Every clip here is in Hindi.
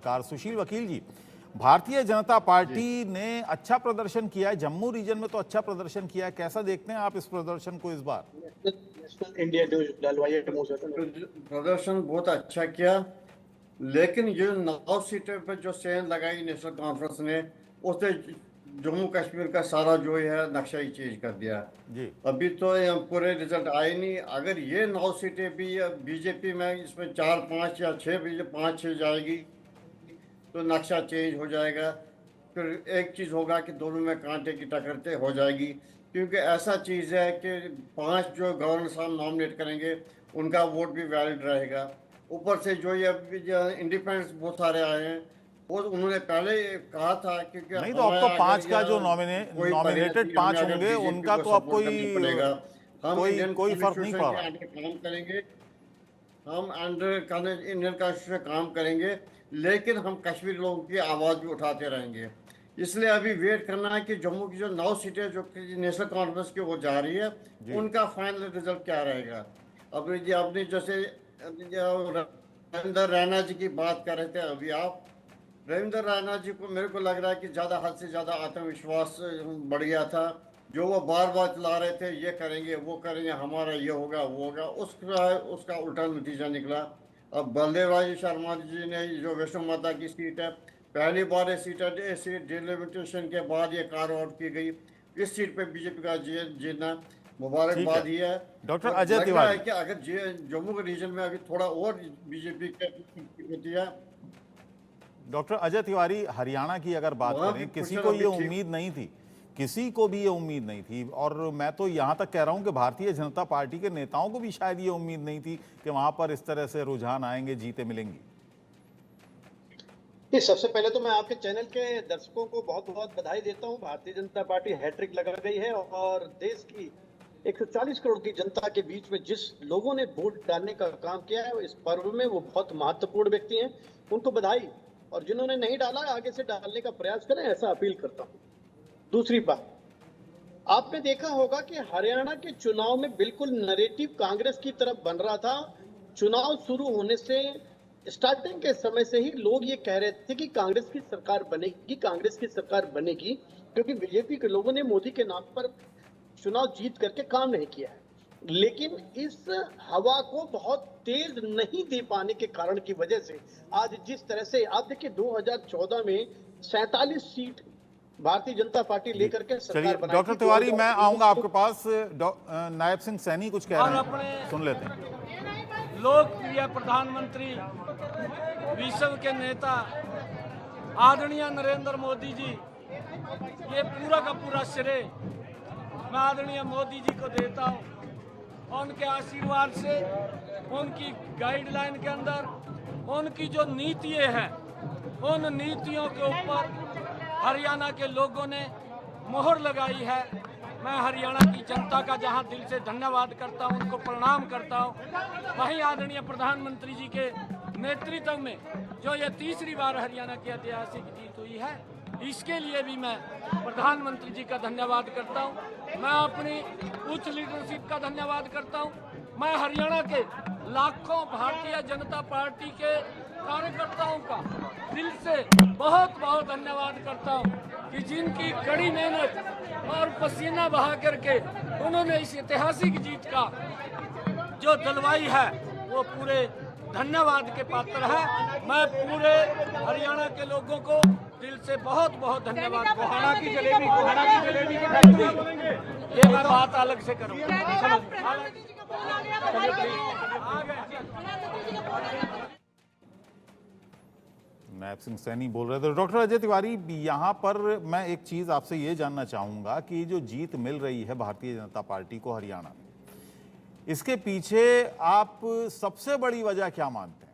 कार सुशील वकील जी, भारतीय जनता पार्टी ने अच्छा प्रदर्शन किया है, जम्मू रीजन में तो अच्छा प्रदर्शन किया है। कैसा देखते हैं आप इस प्रदर्शन को इस बार? इंडिया प्रदर्शन बहुत अच्छा किया, लेकिन ये 9 सीटें पर जो सेन लगाई नेशनल कॉन्फ्रेंस ने, उसने जम्मू कश्मीर का सारा जो है नक्शा ही चेंज कर दिया जी। अभी तो ये पूरे रिजल्ट आए नहीं। अगर ये 9 सीटें भी बीजेपी में इसमें 4, 5 या 6 5, 6 जाएगी तो नक्शा चेंज हो जाएगा। फिर एक चीज़ होगा कि दोनों में कांटे की टक्कर हो जाएगी, क्योंकि ऐसा चीज़ है कि 5 जो गवर्नर साहब नॉमिनेट करेंगे उनका वोट भी वैलिड रहेगा। ऊपर से जो ये इंडिपेंडेंट्स बहुत सारे आए हैं, वो उन्होंने पहले कहा था क्योंकि नहीं तो अब तो 5 का जो नॉमिनेटेड 5 होंगे उनका तो अब कोई फर्क नहीं पड़ रहा। काम करेंगे, हम अंडर इंडियन कॉन्स्टिट्यूशन काम करेंगे, लेकिन हम कश्मीरी लोगों की आवाज़ भी उठाते रहेंगे। इसलिए अभी वेट करना है कि जम्मू की जो 9 सीटें जो नेशनल कॉन्फ्रेंस की वो जा रही है, उनका फाइनल रिजल्ट क्या रहेगा। अब ये आपने जैसे रविंदर रैना जी की बात कर रहे थे अभी आप, रविंदर रैना जी को मेरे को लग रहा है कि ज़्यादा हद से ज़्यादा आत्मविश्वास बढ़ गया था। जो वो बार बार चला रहे थे, ये करेंगे वो करेंगे, हमारा ये होगा वो होगा, उसका उल्टा नतीजा निकला। अब बलदेव शर्मा जी ने जो वैष्णो माता की सीट है, पहली बार ये सीट डिलिमिटेशन के बाद ये कार्य आउट की गई। इस सीट पे बीजेपी का जीतना मुबारकबाद ही है। डॉक्टर अजय तिवारी, कि अगर जम्मू के रीजन में अभी थोड़ा और बीजेपी होती है। डॉक्टर अजय तिवारी, हरियाणा की अगर बात करें, किसी को ये उम्मीद नहीं थी, किसी को भी ये उम्मीद नहीं थी, और मैं तो यहाँ तक कह रहा हूँ कि भारतीय जनता पार्टी के नेताओं को भी शायद ये उम्मीद नहीं थी कि वहां पर इस तरह से रुझान आएंगे, जीतें मिलेंगी। सबसे पहले तो मैं आपके चैनल के दर्शकों को बहुत बहुत बधाई देता हूँ। भारतीय जनता पार्टी हैट्रिक लगा गई है और देश की 140 करोड़ की जनता के बीच में जिस लोगों ने वोट डालने का काम किया है इस पर्व में, वो बहुत महत्वपूर्ण व्यक्ति हैं, उनको बधाई। और जिन्होंने नहीं डाला आगे से डालने का प्रयास करें, ऐसा अपील करता हूँ। दूसरी बात, आपने देखा होगा कि हरियाणा के चुनाव में बिल्कुल नैरेटिव कांग्रेस की तरफ बन रहा था। चुनाव शुरू होने से स्टार्टिंग के समय से ही लोग ये कह रहे थे कि कांग्रेस की सरकार बनेगी, कांग्रेस की सरकार बनेगी, क्योंकि बीजेपी के लोगों ने मोदी के नाम पर चुनाव जीत करके काम नहीं किया है। लेकिन इस हवा को बहुत तेज नहीं दे पाने के कारण की वजह से आज जिस तरह से आप देखिए 2014 में 47 सीट भारतीय जनता पार्टी लेकर के सरकार बनाई। डॉक्टर तिवारी, मैं आऊंगा आपके पास। नायब सिंह सैनी कुछ कह रहे हैं, सुन लेते हैं। लोकप्रिय प्रधानमंत्री, विश्व के नेता आदरणीय नरेंद्र मोदी जी, ये पूरा का पूरा श्रेय मैं आदरणीय मोदी जी को देता हूँ। उनके आशीर्वाद से, उनकी गाइडलाइन के अंदर, उनकी जो नीतियाँ हैं, उन नीतियों के ऊपर हरियाणा के लोगों ने मोहर लगाई है। मैं हरियाणा की जनता का जहां दिल से धन्यवाद करता हूं, उनको प्रणाम करता हूं, वहीं आदरणीय प्रधानमंत्री जी के नेतृत्व में जो ये तीसरी बार हरियाणा की ऐतिहासिक जीत हुई है, इसके लिए भी मैं प्रधानमंत्री जी का धन्यवाद करता हूं। मैं अपनी उच्च लीडरशिप का धन्यवाद करता हूं। मैं हरियाणा के लाखों भारतीय जनता पार्टी के कार्यकर्ताओं का दिल से बहुत बहुत धन्यवाद करता हूं कि जिनकी कड़ी मेहनत और पसीना बहा करके उन्होंने इस ऐतिहासिक जीत का जो दिलवाई है, वो पूरे धन्यवाद के पात्र है। मैं पूरे हरियाणा के लोगों को दिल से बहुत बहुत धन्यवाद। कोहाना की जलेबी की फैक्ट्री, ये मैं बात अलग से करूँगा। नायब सिंह सैनी बोल रहे थे। डॉक्टर अजय तिवारी, यहाँ पर मैं एक चीज़ आपसे ये जानना चाहूँगा कि जो जीत मिल रही है भारतीय जनता पार्टी को हरियाणा में, इसके पीछे आप सबसे बड़ी वजह क्या मानते हैं?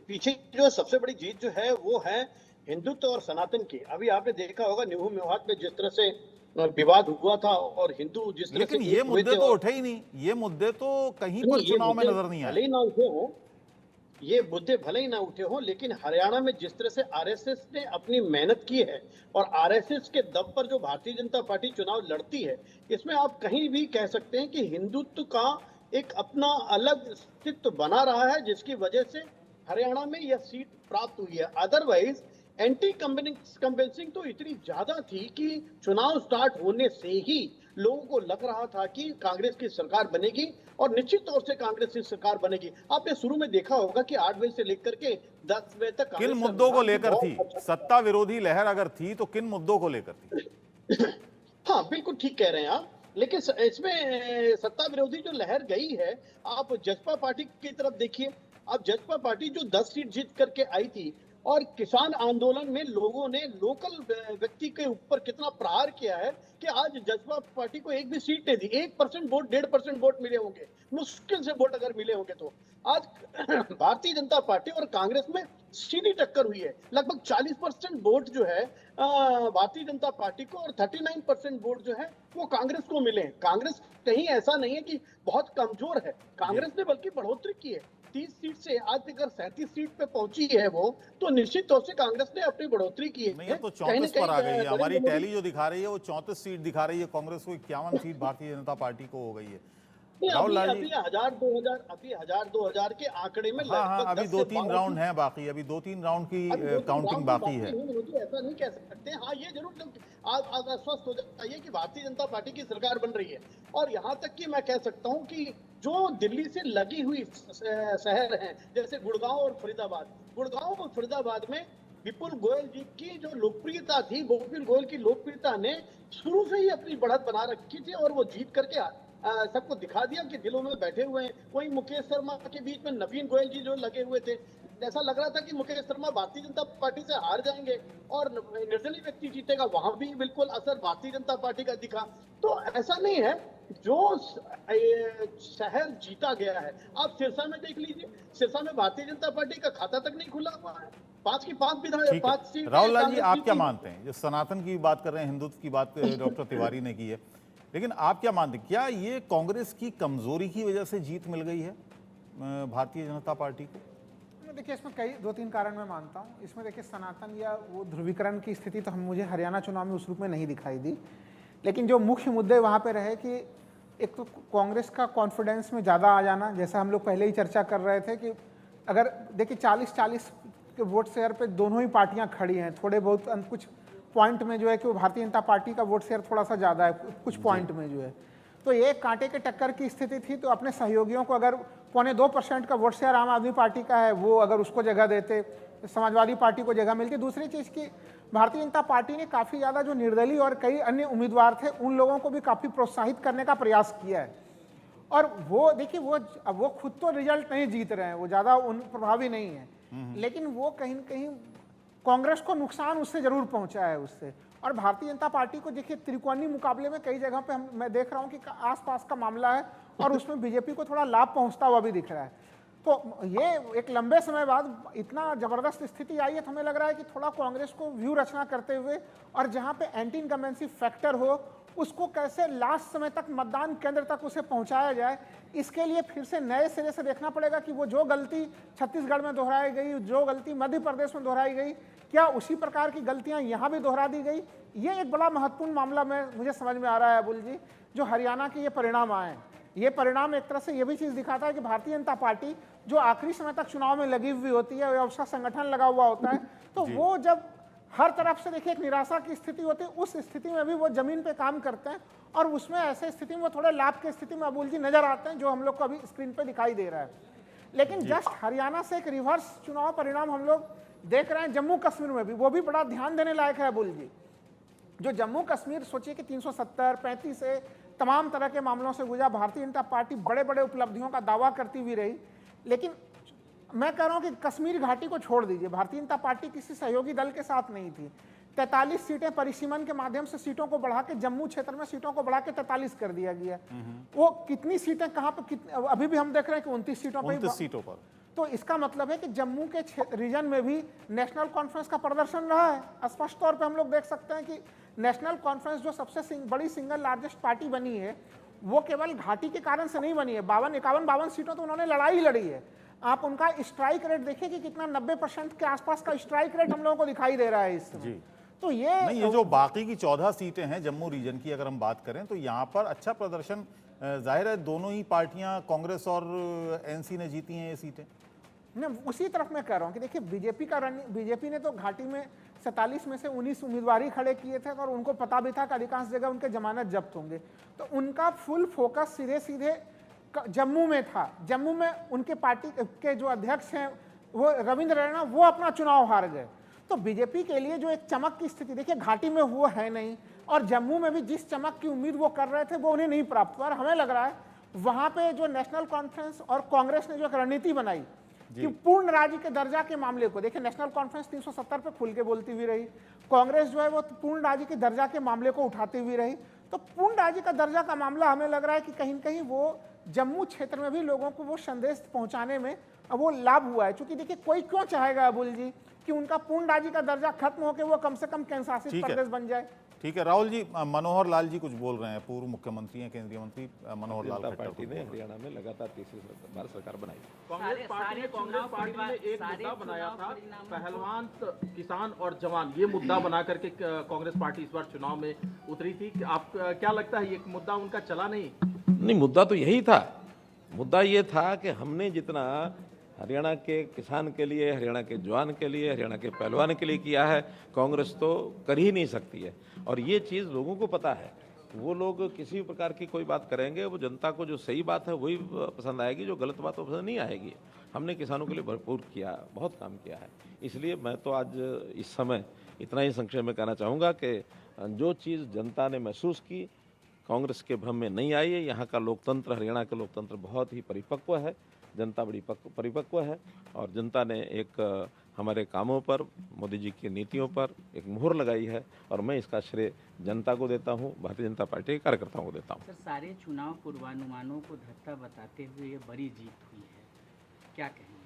पीछे जो सबसे बड़ी जीत जो है वो है हिंदुत्व और सनातन की। अभी आपने देखा होगा निहू मेवात में जिस तरह से विवाद हुआ था और हिंदू जिस तरह, लेकिन ये मुद्दे तो उठे ही नहीं, ये मुद्दे तो कहीं पर चुनाव में नजर नहीं आए। ये मुद्दे भले ही ना उठे हों, लेकिन हरियाणा में जिस तरह से आरएसएस ने अपनी मेहनत की है और आरएसएस के दम पर जो भारतीय जनता पार्टी चुनाव लड़ती है, इसमें आप कहीं भी कह सकते हैं कि हिंदुत्व का एक अपना अलग अस्तित्व बना रहा है, जिसकी वजह से हरियाणा में यह सीट प्राप्त हुई है। अदरवाइज एंटी कंपेंसिंग तो इतनी ज्यादा थी कि चुनाव स्टार्ट होने से ही लोगों को लग रहा था कि कांग्रेस की सरकार बनेगी और निश्चित तौर से कांग्रेस की सरकार बनेगी। आपने शुरू में देखा होगा कि 8 बजे से लेकर के 10 बजे तक किन मुद्दों को लेकर थी सत्ता विरोधी लहर अगर थी तो किन मुद्दों को लेकर थी? हाँ, बिल्कुल ठीक कह रहे हैं आप। लेकिन इसमें सत्ता विरोधी जो लहर गई है, आप जसपा पार्टी की तरफ देखिए। अब जसपा पार्टी जो 10 सीट जीत करके आई थी और किसान आंदोलन में लोगों ने लोकल व्यक्ति के ऊपर कितना प्रहार किया है कि आज जसपा पार्टी को एक भी सीट नहीं दी। 1% वोट, 1.5% वोट मिले होंगे, मुश्किल से वोट अगर मिले होंगे तो। आज भारतीय जनता पार्टी और कांग्रेस में सीधी टक्कर हुई है। लगभग 40% वोट जो है भारतीय जनता पार्टी को और 39% वोट जो है वो कांग्रेस को मिले हैं। कांग्रेस कहीं ऐसा नहीं है कि बहुत कमजोर है, कांग्रेस ने बल्कि बढ़ोतरी की है। 30 सीट से आज अगर 37 सीट पे पहुंची है वो, तो निश्चित तौर से कांग्रेस ने अपनी बढ़ोतरी की है। नहीं, तो 34 पर आ गई है। हमारी टैली जो दिखा रही है वो 34 सीट दिखा रही है, कांग्रेस को 51 सीट भारतीय जनता पार्टी को हो गई है। अभी 1000-2000 के आंकड़े में हाँ, अभी 2-3 राउंड हैं बाकी, अभी 2-3 राउंड की काउंटिंग बाकी है। ऐसा नहीं कह सकते। हाँ, ये जरूर आप आश्वस्त हो जाइए कि भारतीय जनता पार्टी की सरकार बन रही है। और यहाँ तक कि मैं कह सकता हूँ कि जो दिल्ली से लगी हुई शहर हैं, जैसे गुड़गांव और फरीदाबाद में विपुल गोयल जी की जो लोकप्रियता थी, विपुल गोयल की लोकप्रियता ने शुरू से ही अपनी बढ़त बना रखी थी और वो जीत करके सबको दिखा दिया कि दिलों में बैठे हुए हैं। वहीं मुकेश शर्मा के बीच में नवीन गोयल जी जो लगे हुए थे, ऐसा लग रहा था कि मुकेश शर्मा भारतीय जनता पार्टी से हार जाएंगे और निर्दलीय व्यक्ति जीतेगा। वहां भी बिल्कुल असर भारतीय जनता पार्टी का दिखा। तो ऐसा नहीं है, जो शहर जीता गया है। आप सिरसा में देख लीजिए, सिरसा में भारतीय जनता पार्टी का खाता तक नहीं खुला हुआ है। 5 की 5 विधायक, 5 सीट। राहुल लाल जी, आप क्या मानते हैं? जो सनातन की बात कर रहे हैं, हिंदुत्व की बात डॉक्टर तिवारी ने की है, लेकिन आप क्या मानते हैं, क्या ये कांग्रेस की कमजोरी की वजह से जीत मिल गई है भारतीय जनता पार्टी को? देखिए, इसमें कई 2-3 कारण मैं मानता हूँ। इसमें देखिए, सनातन या वो ध्रुवीकरण की स्थिति तो मुझे हरियाणा चुनाव में उस रूप में नहीं दिखाई दी। लेकिन जो मुख्य मुद्दे वहाँ पे रहे कि एक तो कांग्रेस का कॉन्फिडेंस में ज़्यादा आ जाना, जैसा हम लोग पहले ही चर्चा कर रहे थे कि अगर देखिए 40-40 के वोट शेयर पे दोनों ही पार्टियाँ खड़ी हैं। थोड़े बहुत कुछ पॉइंट में जो है कि वो भारतीय जनता पार्टी का वोट शेयर थोड़ा सा ज़्यादा है कुछ पॉइंट में जो है, तो ये कांटे के टक्कर की स्थिति थी। तो अपने सहयोगियों को अगर 0.25% का वोट शेयर आम आदमी पार्टी का है, वो अगर उसको जगह देते, समाजवादी पार्टी को जगह मिलती। दूसरी चीज़ की भारतीय जनता पार्टी ने काफ़ी ज़्यादा जो निर्दलीय और कई अन्य उम्मीदवार थे उन लोगों को भी काफ़ी प्रोत्साहित करने का प्रयास किया है। और वो देखिए, वो खुद तो रिजल्ट नहीं जीत रहे हैं, वो ज़्यादा उन प्रभावी नहीं है, लेकिन वो कहीं न कहीं कांग्रेस को नुकसान उससे जरूर पहुंचा है उससे। और भारतीय जनता पार्टी को देखिए, त्रिकोणीय मुकाबले में कई जगह पे मैं देख रहा हूं कि आसपास का मामला है और उसमें बीजेपी को थोड़ा लाभ पहुंचता हुआ भी दिख रहा है। तो ये एक लंबे समय बाद इतना जबरदस्त स्थिति आई है, तो हमें लग रहा है कि थोड़ा कांग्रेस को व्यू रचना करते हुए और जहां पे एंटी इनकम्बेंसी फैक्टर हो, उसको कैसे लास्ट समय तक मतदान केंद्र तक उसे पहुंचाया जाए, इसके लिए फिर से नए सिरे से देखना पड़ेगा कि वो जो गलती छत्तीसगढ़ में दोहराई गई, जो गलती मध्य प्रदेश में दोहराई गई, क्या उसी प्रकार की गलतियां यहां भी दोहरा दी गई। ये एक बड़ा महत्वपूर्ण मामला मुझे समझ में आ रहा है अबुल जी, जो हरियाणा के ये परिणाम आए। ये परिणाम एक तरह से ये भी चीज़ दिखाता है कि भारतीय जनता पार्टी जो आखिरी समय तक चुनाव में लगी हुई होती है और उसका संगठन लगा हुआ होता है, तो वो जब हर तरफ से देखिए एक निराशा की स्थिति होती है, उस स्थिति में भी वो जमीन पे काम करते हैं और उसमें ऐसे स्थिति में वो थोड़े लाभ की स्थिति में अबुल जी नजर आते हैं, जो हम लोग को अभी स्क्रीन पे दिखाई दे रहा है। लेकिन जस्ट हरियाणा से एक रिवर्स चुनाव परिणाम हम लोग देख रहे हैं जम्मू कश्मीर में भी, वो भी बड़ा ध्यान देने लायक है अबुल जी। जो जम्मू कश्मीर सोचिए कि 370, 35 से तमाम तरह के मामलों से गुजरा, भारतीय जनता पार्टी बड़े बड़े उपलब्धियों का दावा करती हुई रही, लेकिन मैं कह रहा हूं कि कश्मीर घाटी को छोड़ दीजिए, भारतीय जनता पार्टी किसी सहयोगी दल के साथ नहीं थी। 43 सीटें परिसीमन के माध्यम से सीटों को बढ़ा के जम्मू क्षेत्र में सीटों को बढ़ा के 43 कर दिया गया। वो कितनी सीटें कहां पर, अभी भी हम देख रहे हैं कि 29 सीटों पर। तो इसका मतलब है कि जम्मू के रीजन में भी नेशनल कॉन्फ्रेंस का प्रदर्शन रहा है। स्पष्ट तौर पे हम लोग देख सकते हैं कि नेशनल कॉन्फ्रेंस जो सबसे बड़ी सिंगल लार्जेस्ट पार्टी बनी है, वो केवल घाटी के कारण से नहीं बनी है। 51 सीटों तो उन्होंने लड़ाई लड़ी है। आप उनका स्ट्राइक रेट देखिए कि कितना 90% के आसपास का स्ट्राइक रेट हम लोगों को दिखाई दे रहा है इस समय। तो ये जो बाकी की 14 सीटें हैं जम्मू रीजन की अगर हम बात करें, तो यहाँ पर अच्छा प्रदर्शन जाहिर है दोनों ही पार्टियां कांग्रेस और एनसी ने जीती हैं ये सीटें। मैं उसी तरफ मैं कह रहा हूँ कि देखिए बीजेपी ने तो घाटी में 47 में से 19 उम्मीदवार खड़े किए थे और उनको पता भी था कि अधिकांश जगह उनके जमानत जब्त होंगे, तो उनका फुल फोकस सीधे सीधे जम्मू में था। जम्मू में उनके पार्टी के जो अध्यक्ष हैं वो रविंद्र रैना, वो अपना चुनाव हार गए। तो बीजेपी के लिए जो एक चमक की स्थिति देखिए घाटी में वो है नहीं, और जम्मू में भी जिस चमक की उम्मीद वो कर रहे थे वो उन्हें नहीं प्राप्त हुआ। और हमें लग रहा है वहां पे जो नेशनल कॉन्फ्रेंस और कांग्रेस ने जो एक रणनीति बनाई कि पूर्ण राज्य के दर्जा के मामले को देखिए, नेशनल कॉन्फ्रेंस 370 पे खुल के बोलती हुई रही, कांग्रेस जो है वो पूर्ण राज्य के दर्जा के मामले को उठाती हुई रही। तो पूर्ण राज्य का दर्जा का मामला हमें लग रहा है कि कहीं न कहीं वो जम्मू क्षेत्र में भी लोगों को वो संदेश पहुंचाने में वो लाभ हुआ है। क्योंकि देखिए कोई क्यों चाहेगा अबुल जी कि उनका पूर्ण राज्य का दर्जा खत्म होकर वो कम से कम केंद्रशासित प्रदेश बन जाए। ठीक है राहुल जी, मनोहर लाल जी कुछ बोल रहे हैं, पूर्व मुख्यमंत्री हैं, केंद्रीय मंत्री मनोहर लाल जनता पार्टी ने हरियाणा में लगातार तीसरी बार सरकार बनाई। कांग्रेस पार्टी ने एक मुद्दा बनाया था, पहलवान, किसान और जवान, ये मुद्दा बना करके कांग्रेस पार्टी इस बार चुनाव में उतरी थी। आप क्या लगता है ये मुद्दा उनका चला नहीं? मुद्दा तो यही था। मुद्दा ये था कि हमने जितना हरियाणा के किसान के लिए, हरियाणा के जवान के लिए, हरियाणा के पहलवान के लिए किया है, कांग्रेस तो कर ही नहीं सकती है। और ये चीज़ लोगों को पता है। वो लोग किसी प्रकार की कोई बात करेंगे, वो जनता को जो सही बात है वही पसंद आएगी, जो गलत बात है पसंद नहीं आएगी। हमने किसानों के लिए भरपूर किया, बहुत काम किया है। इसलिए मैं तो आज इस समय इतना ही संक्षेप में कहना चाहूँगा कि जो चीज़ जनता ने महसूस की, कांग्रेस के भ्रम में नहीं आई है। यहाँ का लोकतंत्र, हरियाणा का लोकतंत्र बहुत ही परिपक्व है, जनता बड़ी परिपक्व है, और जनता ने एक हमारे कामों पर, मोदी जी की नीतियों पर एक मुहर लगाई है, और मैं इसका श्रेय जनता को देता हूँ, भारतीय जनता पार्टी के कार्यकर्ताओं को देता हूँ। सर, सारे चुनाव पूर्वानुमानों को धत्ता बताते हुए ये बड़ी जीत हुई है, क्या कहेंगे?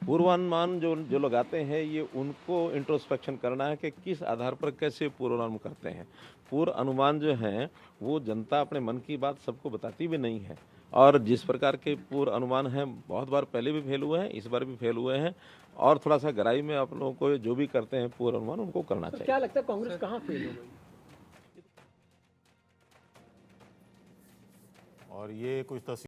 पूर्वानुमान जो लगाते हैं, ये उनको इंट्रोस्पेक्शन करना है कि किस आधार पर कैसे पूर्वानुमान करते हैं। पूर्वानुमान जो हैं वो जनता अपने मन की बात सबको बताती भी नहीं है, और जिस प्रकार के पूर्व अनुमान हैं बहुत बार पहले भी फेल हुए हैं, इस बार भी फेल हुए हैं, और थोड़ा सा गहराई में आप लोगों को जो भी करते हैं पूर्व अनुमान उनको करना चाहिए। क्या लगता है कांग्रेस कहाँ फेल हो गई? और ये कुछ तस्वीर